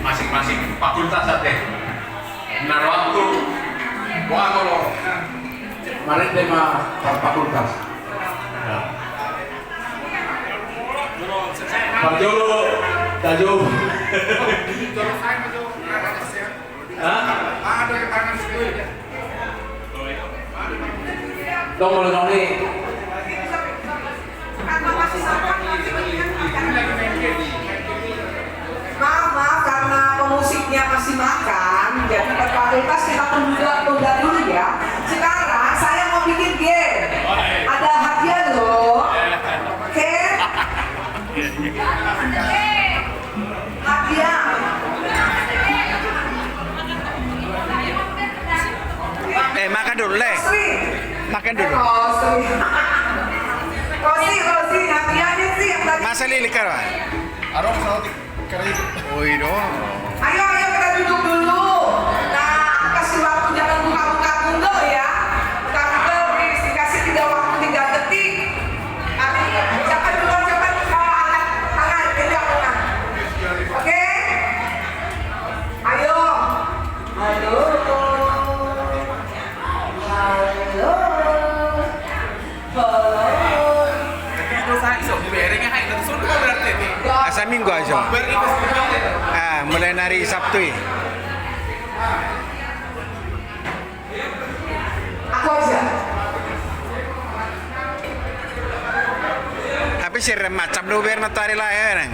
Masing-masing fakultas ada. Benar waktu. Wah kalau kemarin tema fakultas. Pak Jolo, Tajo. Dong mulai dong nih. Maaf karena pemusiknya masih makan, jadi per fakultas kita tunda dulu ya. Sekarang saya mau bikin game. Ada hadiah loh. Oke? Hadiah. Makan dulu leh. Makan dulu. Rosi, hadiahnya sih yang tadi. Masa lili karwan. Arong salah kali. Oh iya. Ayo kita duduk dulu. Nah, aku kasih waktu jangan buka-buka Google ya. Buka Google, please. Dikasih 3 detik. Nanti cepat duluan angkat tangan, pegang tangan. Oke? Ayo. Halo. Halo. Halo. Itu saya iso berengnya hai dan suruh berarti nih. Asa minggu aja. Mulai hari Sabtu ya. Aku aja. Tapi sirem macam do ber natari lahir.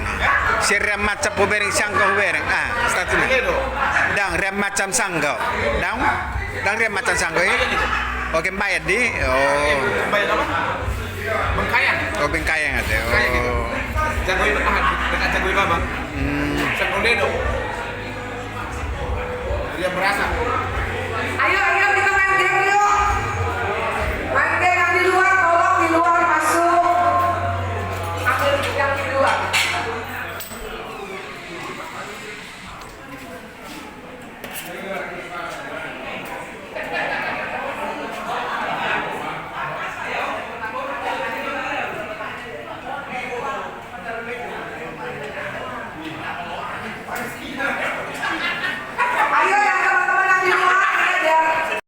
Sirem macam po bering sangka bering. Satu ni. Dang rem macam sangka. Dang rem macam sangka ya. Oke bayar di. Oh. Bayar apa? Bengkayang. Oh bengkayang ada. Oh. Jagoin dekat jagoin apa? Sang Dedo. Dia merasa. Ayo.